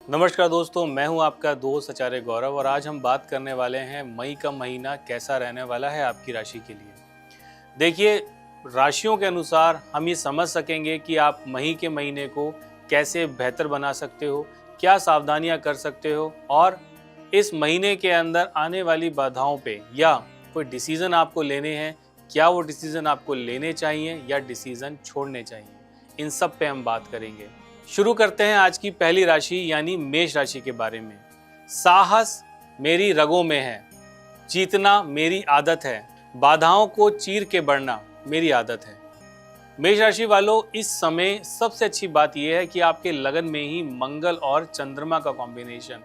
नमस्कार दोस्तों, मैं हूं आपका दोस्त आचार्य गौरव और आज हम बात करने वाले हैं मई का महीना कैसा रहने वाला है आपकी राशि के लिए। देखिए, राशियों के अनुसार हम ये समझ सकेंगे कि आप मई के महीने को कैसे बेहतर बना सकते हो, क्या सावधानियां कर सकते हो और इस महीने के अंदर आने वाली बाधाओं पे या कोई डिसीज़न आपको लेने हैं, क्या वो डिसीज़न आपको लेने चाहिए या डिसीज़न छोड़ने चाहिए, इन सब पे हम बात करेंगे। शुरू करते हैं आज की पहली राशि यानी मेष राशि के बारे में। साहस मेरी रगों में है, जीतना मेरी आदत है, बाधाओं को चीर के बढ़ना मेरी आदत है। मेष राशि वालों, इस समय सबसे अच्छी बात यह है कि आपके लगन में ही मंगल और चंद्रमा का कॉम्बिनेशन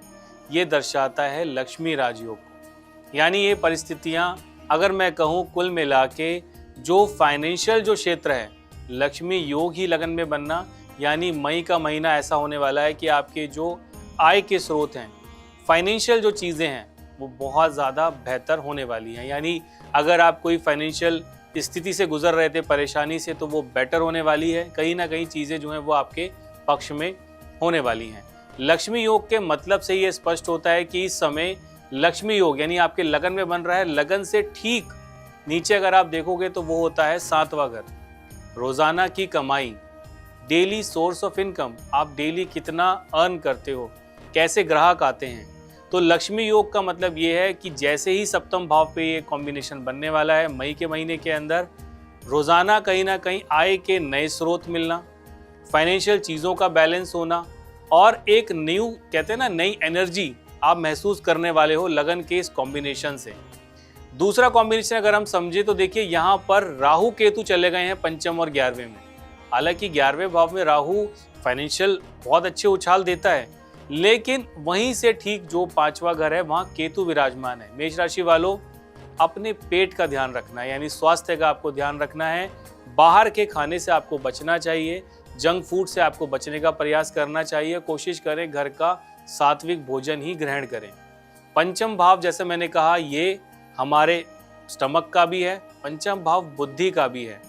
ये दर्शाता है लक्ष्मी राजयोग को। यानी ये परिस्थितियां अगर मैं कहूँ कुल मिला के जो फाइनेंशियल जो क्षेत्र है, लक्ष्मी योग ही लगन में बनना, यानी मई का महीना ऐसा होने वाला है कि आपके जो आय के स्रोत हैं, फाइनेंशियल जो चीज़ें हैं वो बहुत ज़्यादा बेहतर होने वाली हैं। यानी अगर आप कोई फाइनेंशियल स्थिति से गुजर रहे थे, परेशानी से, तो वो बेटर होने वाली है। कहीं ना कहीं चीज़ें जो हैं वो आपके पक्ष में होने वाली हैं। लक्ष्मी योग के मतलब से ये स्पष्ट होता है कि इस समय लक्ष्मी योग यानी आपके लगन में बन रहा है। लगन से ठीक नीचे अगर आप देखोगे तो वो होता है 7वां घर, रोज़ाना की कमाई, डेली सोर्स ऑफ इनकम। आप डेली कितना अर्न करते हो, कैसे ग्राहक आते हैं। तो लक्ष्मी योग का मतलब ये है कि जैसे ही सप्तम भाव पे ये कॉम्बिनेशन बनने वाला है मई के महीने के अंदर, रोज़ाना कहीं ना कहीं आय के नए स्रोत मिलना, फाइनेंशियल चीज़ों का बैलेंस होना और एक न्यू कहते हैं ना नई एनर्जी आप महसूस करने वाले हो लगन के इस कॉम्बिनेशन से। दूसरा कॉम्बिनेशन अगर हम समझे तो देखिए, यहाँ पर राहु केतु चले गए हैं पंचम और 11वें में। हालांकि 11वें भाव में राहु फाइनेंशियल बहुत अच्छे उछाल देता है, लेकिन वहीं से ठीक जो 5वां घर है वहां केतु विराजमान है। मेष राशि वालों, अपने पेट का ध्यान रखना है, यानी स्वास्थ्य का आपको ध्यान रखना है। बाहर के खाने से आपको बचना चाहिए, जंक फूड से आपको बचने का प्रयास करना चाहिए। कोशिश करें घर का सात्विक भोजन ही ग्रहण करें। पंचम भाव जैसे मैंने कहा ये हमारे स्टमक का भी है, पंचम भाव बुद्धि का भी है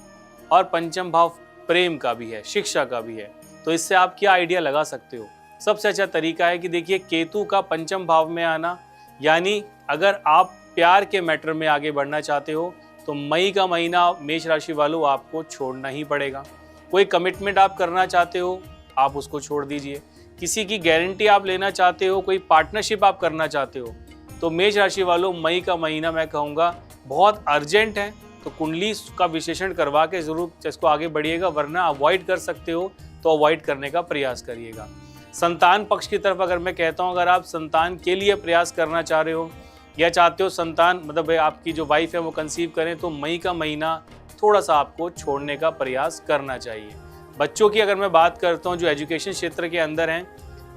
और पंचम भाव प्रेम का भी है, शिक्षा का भी है। तो इससे आप क्या आइडिया लगा सकते हो? सबसे अच्छा तरीका है कि देखिए, केतु का पंचम भाव में आना, यानी अगर आप प्यार के मैटर में आगे बढ़ना चाहते हो तो मई का महीना मेष राशि वालों आपको छोड़ना ही पड़ेगा। कोई कमिटमेंट आप करना चाहते हो, आप उसको छोड़ दीजिए। किसी की गारंटी आप लेना चाहते हो, कोई पार्टनरशिप आप करना चाहते हो, तो मेष राशि वालों मई का महीना मैं कहूँगा बहुत अर्जेंट है। तो कुंडली का विश्लेषण करवा के जरूर इसको आगे बढ़िएगा, वरना अवॉइड कर सकते हो तो अवॉइड करने का प्रयास करिएगा। संतान पक्ष की तरफ अगर मैं कहता हूँ, अगर आप संतान के लिए प्रयास करना चाह रहे हो या चाहते हो संतान मतलब आपकी जो वाइफ है वो कंसीव करें, तो मई का महीना थोड़ा सा आपको छोड़ने का प्रयास करना चाहिए। बच्चों की अगर मैं बात करता हूँ जो एजुकेशन क्षेत्र के अंदर हैं,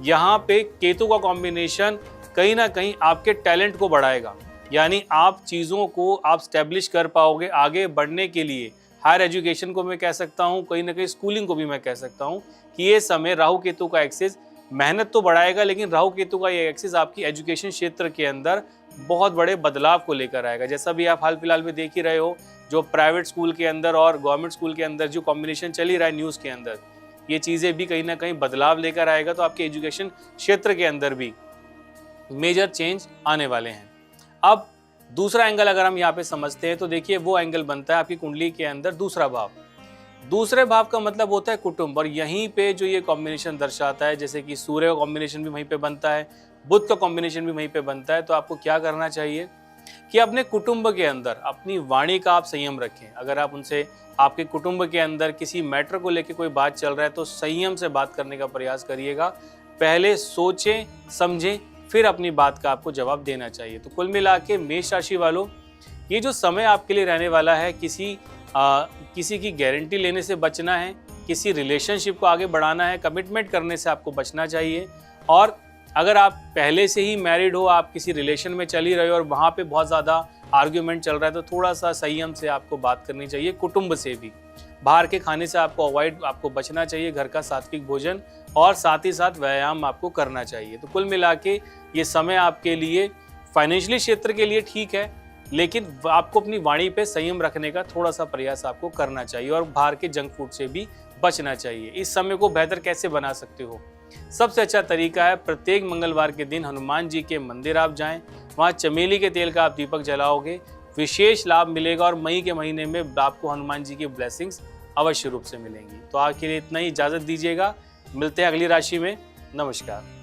यहाँ पे केतु का कॉम्बिनेशन कहीं ना कहीं आपके टैलेंट को बढ़ाएगा, यानी आप चीज़ों को आप स्टैब्लिश कर पाओगे आगे बढ़ने के लिए। हायर एजुकेशन को मैं कह सकता हूँ, कहीं ना कहीं स्कूलिंग को भी मैं कह सकता हूँ कि ये समय राहु केतु का एक्सेस मेहनत तो बढ़ाएगा, लेकिन राहु केतु का ये एक्सेस आपकी एजुकेशन क्षेत्र के अंदर बहुत बड़े बदलाव को लेकर आएगा। जैसा भी आप हाल फिलहाल में देख ही रहे हो, जो प्राइवेट स्कूल के अंदर और गवर्नमेंट स्कूल के अंदर जो कॉम्बिनेशन चल ही रहा है न्यूज़ के अंदर, ये चीज़ें भी कहीं ना कहीं बदलाव लेकर आएगा। तो आपके एजुकेशन क्षेत्र के अंदर भी मेजर चेंज आने वाले हैं। अब दूसरा एंगल अगर हम यहाँ पे समझते हैं तो देखिए, वो एंगल बनता है आपकी कुंडली के अंदर दूसरा भाव। दूसरे भाव का मतलब होता है कुटुंब, और यहीं पे जो ये कॉम्बिनेशन दर्शाता है, जैसे कि सूर्य का कॉम्बिनेशन भी वहीं पे बनता है, बुध का कॉम्बिनेशन भी वहीं पे बनता है। तो आपको क्या करना चाहिए कि अपने कुटुंब के अंदर अपनी वाणी का आप संयम रखें। अगर आप उनसे आपके कुटुंब के अंदर किसी मैटर को लेकर कोई बात चल रहा है तो संयम से बात करने का प्रयास करिएगा। पहले सोचें समझें, फिर अपनी बात का आपको जवाब देना चाहिए। तो कुल मिला के मेष राशि वालों, ये जो समय आपके लिए रहने वाला है, किसी की गारंटी लेने से बचना है, किसी रिलेशनशिप को आगे बढ़ाना है, कमिटमेंट करने से आपको बचना चाहिए। और अगर आप पहले से ही मैरिड हो, आप किसी रिलेशन में चल ही रहे हो और वहाँ पे बहुत ज़्यादा आर्ग्यूमेंट चल रहा है, तो थोड़ा सा संयम से आपको बात करनी चाहिए। कुटुंब से भी बाहर के खाने से आपको बचना चाहिए, घर का सात्विक भोजन और साथ ही साथ व्यायाम आपको करना चाहिए। तो कुल मिला के ये समय आपके लिए फाइनेंशियली क्षेत्र के लिए ठीक है, लेकिन आपको अपनी वाणी पे संयम रखने का थोड़ा सा प्रयास आपको करना चाहिए और बाहर के जंक फूड से भी बचना चाहिए। इस समय को बेहतर कैसे बना सकते हो? सबसे अच्छा तरीका है प्रत्येक मंगलवार के दिन हनुमान जी के मंदिर आप जाएं, वहाँ चमेली के तेल का आप दीपक जलाओगे, विशेष लाभ मिलेगा और मई के महीने में आपको हनुमान जी की ब्लेसिंग्स अवश्य रूप से मिलेंगी। तो आज के लिए इतना ही, इजाज़त दीजिएगा, मिलते हैं अगली राशि में। नमस्कार।